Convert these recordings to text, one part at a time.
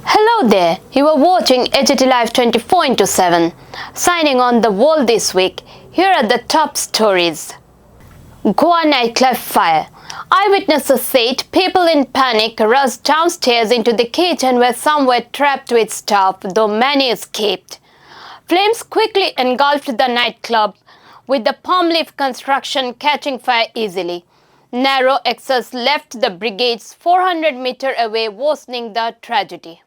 Hello there, you are watching HT Live 24/7. Signing on the world this week, here are the top stories. Goa nightclub fire. Eyewitnesses said people in panic rushed downstairs into the kitchen where some were trapped with staff, though many escaped. Flames quickly engulfed the nightclub, with the palm leaf construction catching fire easily. Narrow access left the brigades 400 meters away, worsening the tragedy.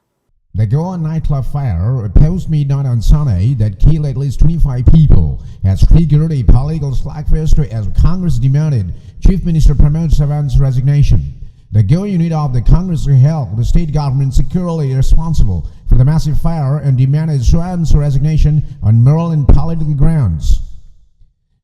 The Goa nightclub fire post-midnight on Sunday that killed at least 25 people has triggered a political slugfest as Congress demanded Chief Minister Pramod Sawant's resignation. The Goa unit of the Congress held the state government securely responsible for the massive fire and demanded Sawant's resignation on moral and political grounds.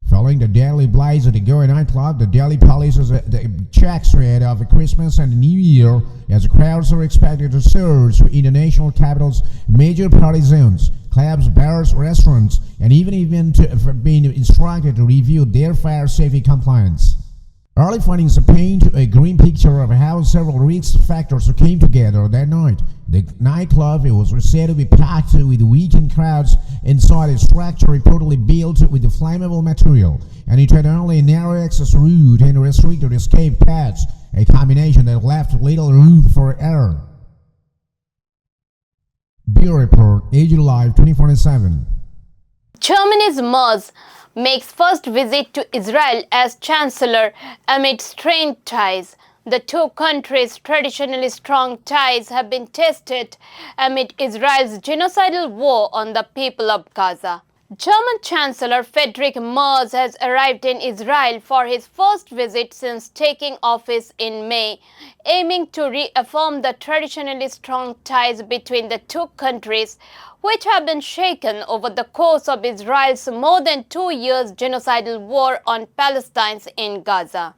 Following the deadly blaze at the Goa nightclub, the Delhi police has the checks ahead of Christmas and New Year as crowds are expected to surge in the national capital's major party zones. Clubs, bars, restaurants, and even events have been instructed to review their fire safety compliance. Early findings paint a grim picture of how several risk factors came together that night. The nightclub was said to be packed with weekend crowds inside a structure reportedly built with flammable material, and it had only a narrow access route and restricted escape paths, a combination that left little room for error. Bureau Report, HT Live 24/7. Germany's Merz makes first visit to Israel as chancellor amid strained ties. The two countries' traditionally strong ties have been tested amid Israel's genocidal war on the people of Gaza. German Chancellor Friedrich Merz has arrived in Israel for his first visit since taking office in May, aiming to reaffirm the traditionally strong ties between the two countries, which have been shaken over the course of Israel's more than 2 years genocidal war on Palestine in Gaza.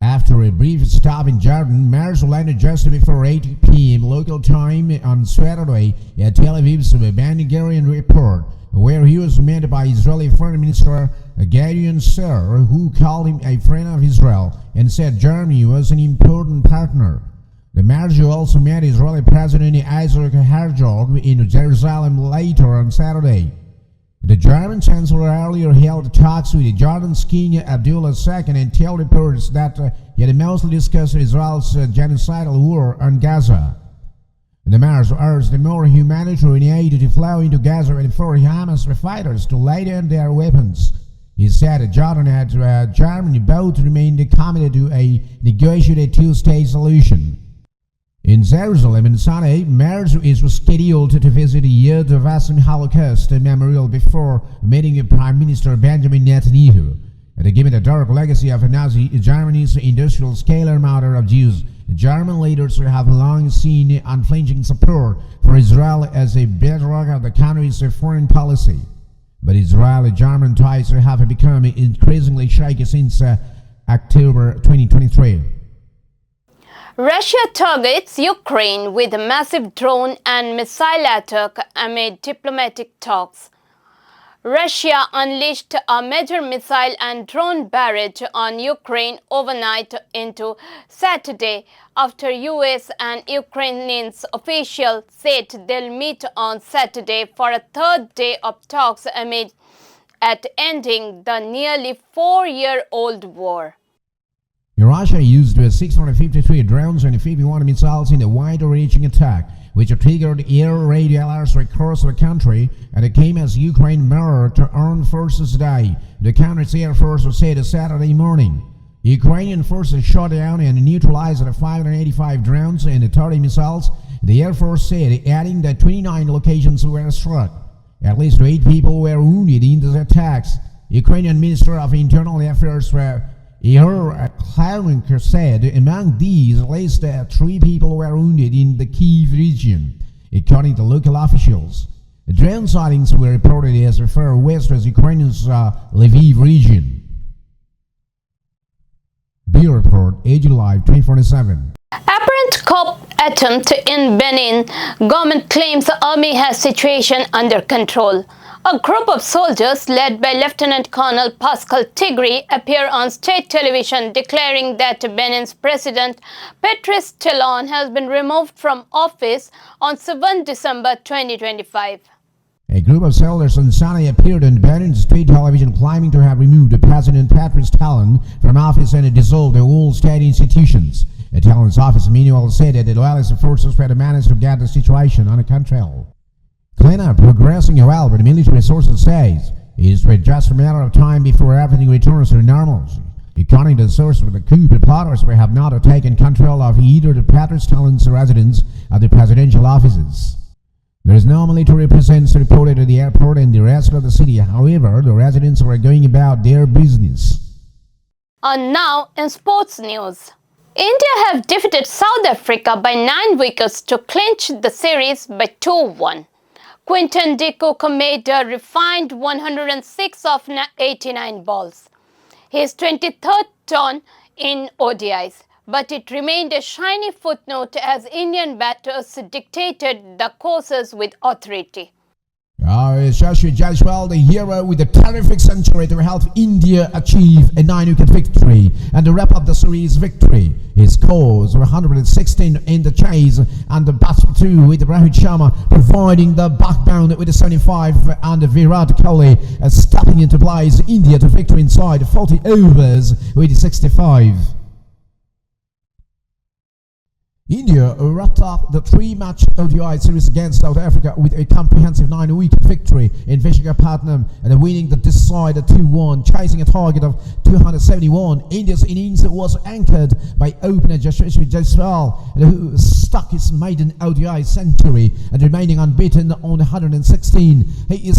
After a brief stop in Jordan, Merz landed just before 8 p.m. local time on Saturday at Tel Aviv's Bangla airport, where he was met by Israeli Foreign Minister Gideon Sa'ar, who called him a friend of Israel and said Germany was an important partner. The Merz also met Israeli President Isaac Herzog in Jerusalem later on Saturday. The German Chancellor earlier held talks with Jordan's King Abdullah II and told reporters that he had mostly discussed Israel's genocidal war on Gaza. The Merz urged more humanitarian aid to flow into Gaza and for Hamas fighters to lay down their weapons. He said Jordan and Germany both remained committed to a negotiated two-state solution. In Jerusalem on Sunday, Merz is scheduled to visit the Yad Vashem Holocaust Memorial before meeting Prime Minister Benjamin Netanyahu. Given the dark legacy of Nazi Germany's industrial scalar murder of Jews, German leaders have long seen unflinching support for Israel as a bedrock of the country's foreign policy. But Israeli-German ties have become increasingly shaky since October 2023. Russia targets Ukraine with a massive drone and missile attack amid diplomatic talks. Russia unleashed a major missile and drone barrage on Ukraine overnight into Saturday after US and Ukrainian officials said they'll meet on Saturday for a third day of talks amid at ending the nearly 4-year-old war. Russia used 653 drones and 51 missiles in the wide-reaching attack, which triggered air raid alerts across the country, and it came as Ukraine marked Armed Forces Day, the country's Air Force said Saturday morning. Ukrainian forces shot down and neutralized 585 drones and 30 missiles, the Air Force said, adding that 29 locations were struck. At least 8 people were wounded in the attacks. Ukrainian Minister of Internal Affairs Ihor Klimenko said among these, at least 3 people were wounded in the Kyiv region, according to local officials. Drone sightings were reported as far west as Ukraine's Lviv region. Bureau Report, HT Live 24/7. Apparent coup attempt in Benin. Government claims army has situation under control. A group of soldiers led by Lieutenant Colonel Pascal Tigri appear on state television declaring that Benin's President Patrice Talon has been removed from office on 7 December 2025. A group of soldiers on Sunday appeared on Benin state television claiming to have removed President Patrice Talon from office and dissolved all state institutions. Talon's office meanwhile said that the loyalist forces had managed to get the situation under control. Cleanup progressing well, but the military sources says it is just a matter of time before everything returns to normalcy. According to the source of the coup, the plotters have not taken control of either the Patrice Talon's residence or the presidential offices. There is no military presence reported at the airport and the rest of the city. However, the residents are going about their business. And now in sports news. India have defeated South Africa by 9 wickets to clinch the series by 2-1. Quinton de Kock made a refined 106 of 89 balls. His 23rd ton in ODIs, but it remained a shiny footnote as Indian batters dictated the courses with authority. Shashi Jaiswal, the hero with a terrific century to help India achieve a 9-wicket victory and to wrap up the series victory. His scores were 116 in the chase and the batsman 2 with Rohit Sharma providing the backbone with the 75 and Virat Kohli stepping into place India to victory inside 40 overs with 65. India wrapped up the 3-match ODI series against South Africa with a comprehensive 9-wicket victory in Visakhapatnam and winning the decider 2-1, chasing a target of 271. India's innings was anchored by opener Yashasvi Jaiswal, who stuck his maiden ODI century and remaining unbeaten on 116. He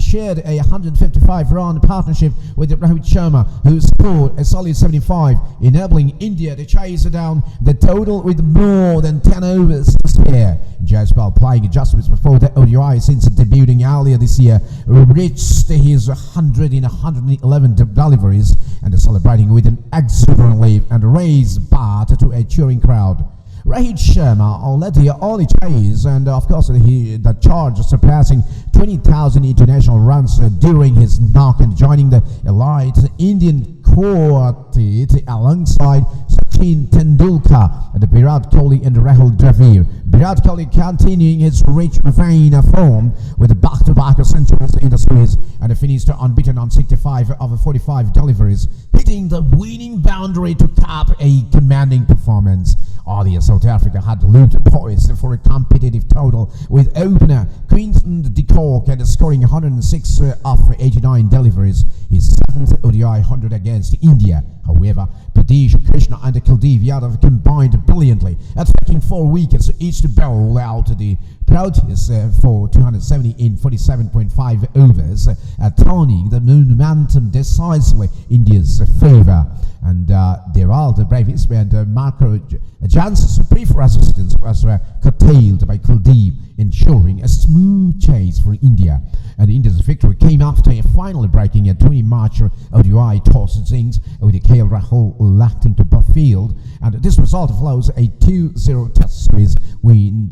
shared a 155-run partnership with Rohit Sharma, who scored a solid 75, enabling India to chase down the total with more than 10 overs to spare. Jaiswal, playing adjustments before the ODI since debuting earlier this year, reached his 100 in 111 deliveries and celebrating with an exuberant leap and raised bat to a cheering crowd. Rohit Sharma led the early chase and of course the charge surpassing 20,000 international runs during his knock and joining the elite Indian quartet alongside Sachin Tendulkar, and Virat Kohli and Rahul Dravid. Virat Kohli continuing his rich vein of form with back-to-back centuries in the series and finished unbeaten on 65 of 45 deliveries, hitting the winning boundary to cap a commanding performance. Earlier, South Africa had looked poised for a competitive total with opener Quinton de Kock scoring 106 of 89 deliveries, his 7th ODI 100 against India. However, Pradesh Krishna and Kuldeep Yadav combined brilliantly, attacking 4 wickets each to bowl out the Proteus for 270 in 47.5 overs, turning the momentum decisively India's favour. And thereafter, Bravis and Marco Jansen's brief resistance was curtailed by Kuldeep, ensuring a smooth chase for India. And India's victory came after finally breaking a 20-match ODI toss innings with KL Rahul electing to field. And this result follows a 2-0 test series win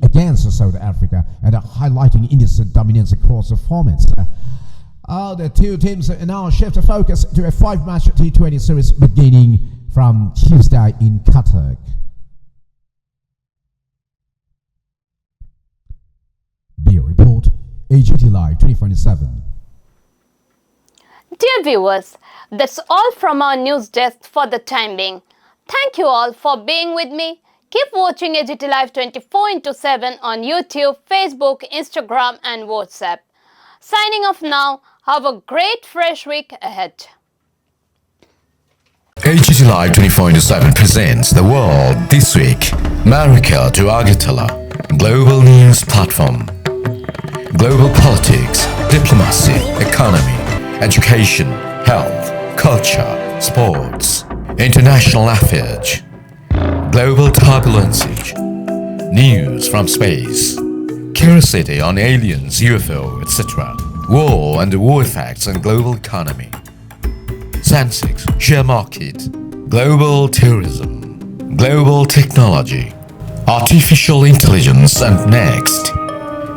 against South Africa and highlighting India's dominance across the formats. The two teams now shift focus to a 5-match T20 series beginning from Tuesday in Qatar. Bureau Report, AGT Live 2047. Dear viewers, that's all from our news desk for the time being. Thank you all for being with me. Keep watching AGT Live 24/7 on YouTube, Facebook, Instagram and WhatsApp. Signing off now. Have a great fresh week ahead. AGT Live 24/7 presents The World This Week. America to Agatala. Global news platform. Global politics, diplomacy, economy, education, health, culture, sports, international affairs, global turbulences, news from space, curiosity on aliens, UFO, etc., war and war effects on global economy, Sensex, share market, global tourism, global technology, artificial intelligence, and next,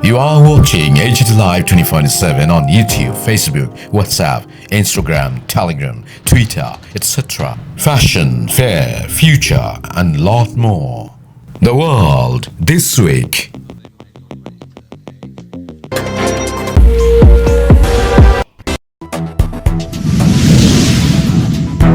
You are watching HT Live 24/7 on YouTube, Facebook, WhatsApp, Instagram, Telegram, Twitter, etc. Fashion, fair, future, and lot more. The world this week.